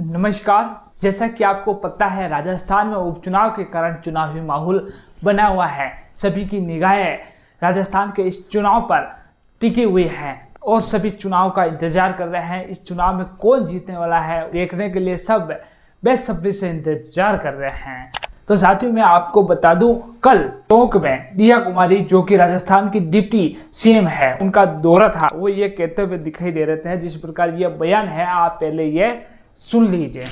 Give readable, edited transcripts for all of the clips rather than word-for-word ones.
नमस्कार। जैसा कि आपको पता है, राजस्थान में उपचुनाव के कारण चुनावी माहौल बना हुआ है। सभी की निगाहें राजस्थान के इस चुनाव पर टिकी हुई है और सभी चुनाव का इंतजार कर रहे हैं। इस चुनाव में कौन जीतने वाला है देखने के लिए सब बेसब्री से इंतजार कर रहे हैं। तो साथियों, मैं आपको बता दूं, कल टोंक में दिया कुमारी, जो कि राजस्थान की डिप्टी सीएम है, उनका दौरा था। वो ये कहते हुए दिखाई दे रहे थे, जिस प्रकार ये बयान है, आप पहले ये सुन लीजिए। अब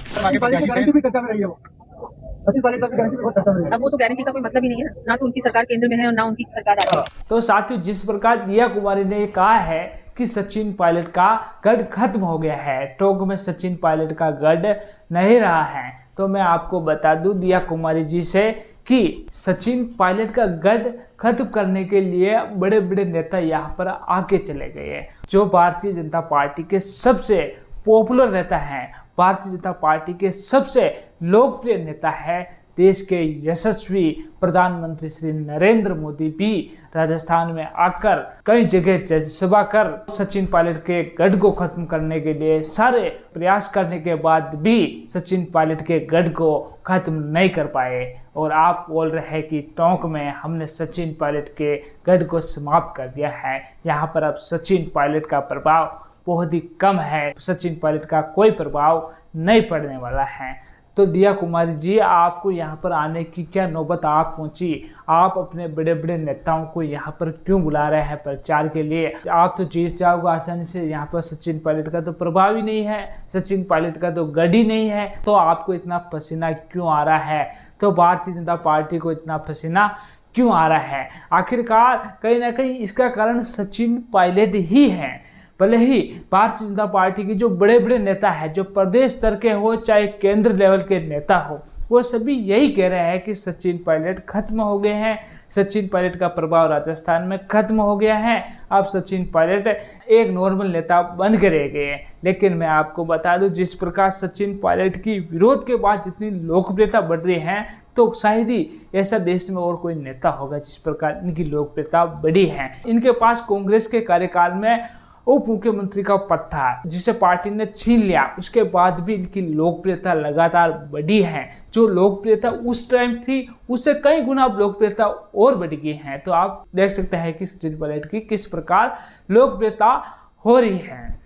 वो तो गारंटी का कोई मतलब ही नहीं है ना, तो उनकी सरकार केंद्र में है और ना उनकी सरकार आ रही है। तो साथियों, जिस प्रकार दिया कुमारी ने कहा है कि सचिन पायलट का गढ़ खत्म हो गया है, टोंक में सचिन पायलट का गढ़ नहीं रहा है, तो मैं आपको बता दूं दिया कुमारी जी से कि सचिन पायलट का गढ़ खत्म करने के लिए बड़े बड़े नेता यहाँ पर आके चले गए हैं। जो भारतीय जनता पार्टी के सबसे पॉपुलर नेता हैं, भारतीय जनता पार्टी के सबसे लोकप्रिय नेता है, देश के यशस्वी प्रधानमंत्री श्री नरेंद्र मोदी भी राजस्थान में आकर कई जगह जनसभा कर सचिन पायलट के गढ़ को खत्म करने के लिए सारे प्रयास करने के बाद भी सचिन पायलट के गढ़ को खत्म नहीं कर पाए। और आप बोल रहे हैं कि टोंक में हमने सचिन पायलट के गढ़ को समाप्त कर दिया है। यहाँ पर अब सचिन पायलट का प्रभाव बहुत ही कम है, सचिन पायलट का कोई प्रभाव नहीं पड़ने वाला है। तो दिया कुमारी जी, आपको यहाँ पर आने की क्या नौबत आप पहुंची? आप अपने बड़े बड़े नेताओं को यहाँ पर क्यों बुला रहे हैं प्रचार के लिए? आप तो जीत जाओगे आसानी से। यहाँ पर सचिन पायलट का तो प्रभाव ही नहीं है, सचिन पायलट का तो गढ़ ही नहीं है, तो आपको इतना पसीना क्यों आ रहा है? तो भारतीय जनता पार्टी को इतना पसीना क्यों आ रहा है? आखिरकार कहीं ना कहीं इसका कारण सचिन पायलट ही है। भले ही भारतीय जनता पार्टी के जो बड़े बड़े नेता हैं, जो प्रदेश स्तर के हो चाहे केंद्र लेवल के नेता हो, वो सभी यही कह रहे हैं कि सचिन पायलट खत्म हो गए हैं, सचिन पायलट का प्रभाव राजस्थान में खत्म हो गया है। अब सचिन पायलट एक नॉर्मल नेता बन के रह गए हैं। लेकिन मैं आपको बता दूं, जिस प्रकार सचिन पायलट की विरोध के बाद जितनी लोकप्रियता बढ़ रही है, तो शायद ही ऐसा देश में और कोई नेता होगा जिस प्रकार इनकी लोकप्रियता बढ़ी है। इनके पास कांग्रेस के कार्यकाल में उप मुख्यमंत्री का पद था, जिसे पार्टी ने छीन लिया। उसके बाद भी इनकी लोकप्रियता लगातार बढ़ी है। जो लोकप्रियता उस टाइम थी, उससे कई गुना अब लोकप्रियता और बढ़ गई है। तो आप देख सकते हैं कि सचिन पायलट की किस प्रकार लोकप्रियता हो रही है।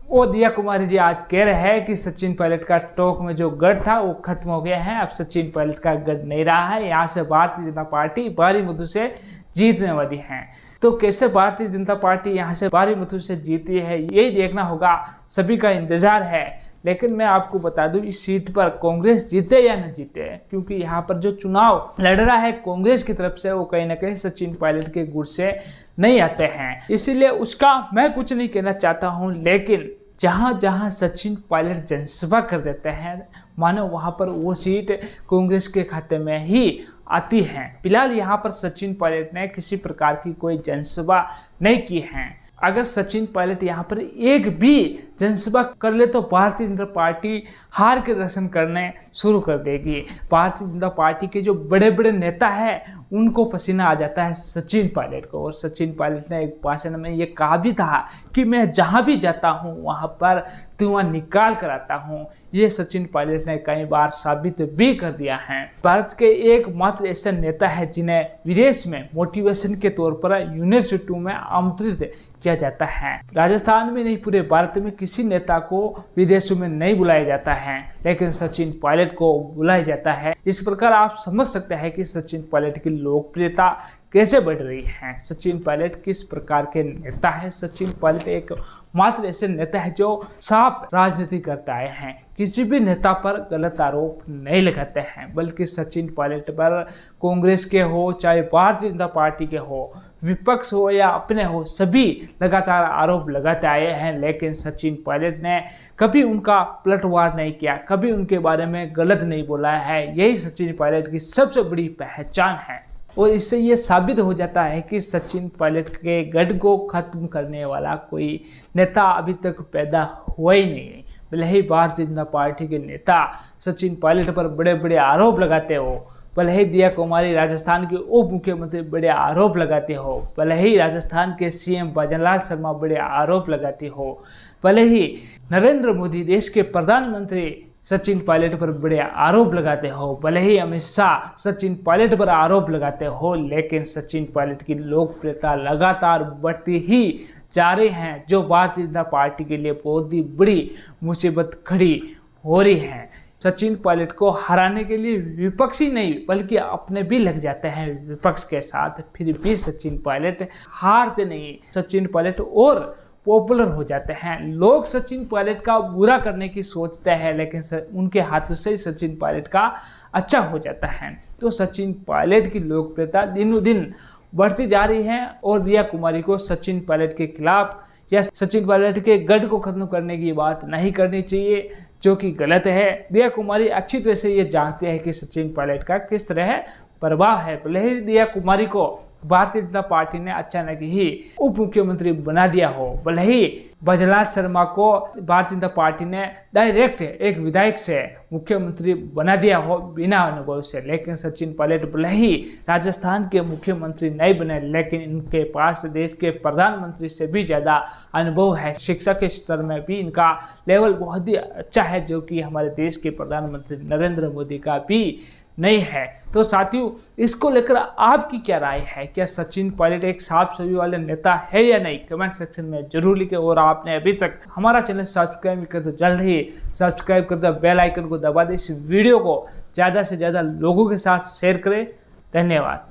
वो दिया कुमारी जी आज कह रहे हैं कि सचिन पायलट का टोंक में जो गढ़ था वो खत्म हो गया है, अब सचिन पायलट का गढ़ नहीं रहा है। यहाँ से भारतीय जनता पार्टी भारी मतों से जीतने वाली है। तो कैसे भारतीय जनता पार्टी यहाँ से भारी मतों से जीती है, यही देखना होगा, सभी का इंतजार है। लेकिन मैं आपको बता दूं, इस सीट पर कांग्रेस जीते या न जीते, क्योंकि यहाँ पर जो चुनाव लड़ रहा है कांग्रेस की तरफ से, वो कहीं ना कहीं सचिन पायलट के गुट से नहीं आते हैं। इसीलिए उसका मैं कुछ नहीं कहना चाहता हूँ। लेकिन जहाँ जहाँ सचिन पायलट जनसभा कर देते हैं, मानो वहाँ पर वो सीट कांग्रेस के खाते में ही आती हैं। फिलहाल यहाँ पर सचिन पायलट ने किसी प्रकार की कोई जनसभा नहीं की है। अगर सचिन पायलट यहाँ पर एक भी जनसभा कर ले तो भारतीय जनता पार्टी हार के दर्शन करने शुरू कर देगी। भारतीय जनता पार्टी के जो बड़े बड़े नेता हैं, उनको पसीना आ जाता है सचिन पायलट को। और सचिन पायलट ने एक भाषण में ये कहा भी था कि मैं जहाँ भी जाता हूँ वहाँ पर धुआं निकाल कर आता हूँ। ये सचिन पायलट ने कई बार साबित भी कर दिया है। भारत के एकमात्र ऐसे नेता है जिन्हें विदेश में मोटिवेशन के तौर पर यूनिवर्सिटी में आमंत्रित किया जाता है। राजस्थान में नहीं, पूरे भारत में किसी नेता को विदेशों में नहीं बुलाया जाता है, लेकिन सचिन पायलट को बुलाया जाता है। इस प्रकार आप समझ सकते हैं कि सचिन पायलट की लोकप्रियता कैसे बढ़ रही है। सचिन पायलट किस प्रकार के नेता है। सचिन पायलट एक मात्र ऐसे नेता है जो साफ राजनीति करते आए हैं, किसी भी नेता पर गलत आरोप नहीं लगाते हैं, बल्कि सचिन पायलट पर कांग्रेस के हो चाहे भारतीय जनता पार्टी के हो, विपक्ष हो या अपने हो, सभी लगातार आरोप लगाते आए हैं। लेकिन सचिन पायलट ने कभी उनका पलटवार नहीं किया, कभी उनके बारे में गलत नहीं बोला है। यही सचिन पायलट की सबसे बड़ी पहचान है। और इससे ये साबित हो जाता है कि सचिन पायलट के गढ़ को खत्म करने वाला कोई नेता अभी तक पैदा हुआ ही नहीं। भले ही भारतीय जनता पार्टी के नेता सचिन पायलट पर बड़े बड़े आरोप लगाते हो, भले ही दिया कुमारी राजस्थान के उप मुख्यमंत्री बड़े आरोप लगाते हो, भले ही राजस्थान के सीएम भजनलाल शर्मा बड़े आरोप लगाते हो, भले ही नरेंद्र मोदी देश के प्रधानमंत्री सचिन पायलट पर बड़े आरोप लगाते हो, भले ही अमित शाह सचिन पायलट पर आरोप लगाते हो, लेकिन सचिन पायलट की लोकप्रियता लगातार बढ़ती ही जा रही है, जो भारतीय जनता पार्टी के लिए बहुत ही बड़ी मुसीबत खड़ी हो रही है। सचिन पायलट को हराने के लिए विपक्ष ही नहीं बल्कि अपने भी लग जाते हैं विपक्ष के साथ, फिर भी सचिन पायलट हारते नहीं। सचिन पायलट और पॉपुलर हो जाते हैं। लोग सचिन पायलट का बुरा करने की सोचते हैं, लेकिन उनके हाथों से सचिन पायलट का अच्छा हो जाता है। तो सचिन पायलट की लोकप्रियता दिनों दिन बढ़ती जा रही है और दिया कुमारी को सचिन पायलट के खिलाफ या सचिन पायलट के गढ़ को खत्म करने की बात नहीं करनी चाहिए, जो कि गलत है। दिया कुमारी अच्छी तरह से ये जानते हैं कि सचिन पायलट का किस तरह प्रभाव है। भले ही दिया कुमारी को भारतीय जनता पार्टी ने अचानक ही उप मुख्यमंत्री बना दिया हो, भले ही ब्रजलाल शर्मा को भारतीय जनता पार्टी ने डायरेक्ट एक विधायक से मुख्यमंत्री बना दिया हो बिना अनुभव से, लेकिन सचिन पायलट भले ही राजस्थान के मुख्यमंत्री नहीं बने, लेकिन इनके पास देश के प्रधानमंत्री से भी ज़्यादा अनुभव है। शिक्षा के स्तर में भी इनका लेवल बहुत ही अच्छा है, जो कि हमारे देश के प्रधानमंत्री नरेंद्र मोदी का भी नहीं है। तो साथियों, इसको लेकर आपकी क्या राय है? क्या सचिन पायलट एक साफ छवि वाले नेता है या नहीं? कमेंट सेक्शन में जरूर लिखें। और आपने अभी तक हमारा चैनल सब्सक्राइब नहीं कर तो जल्द ही सब्सक्राइब कर दो, बेल आइकन को दबा दे। इस वीडियो को ज़्यादा से ज़्यादा लोगों के साथ शेयर करें। धन्यवाद।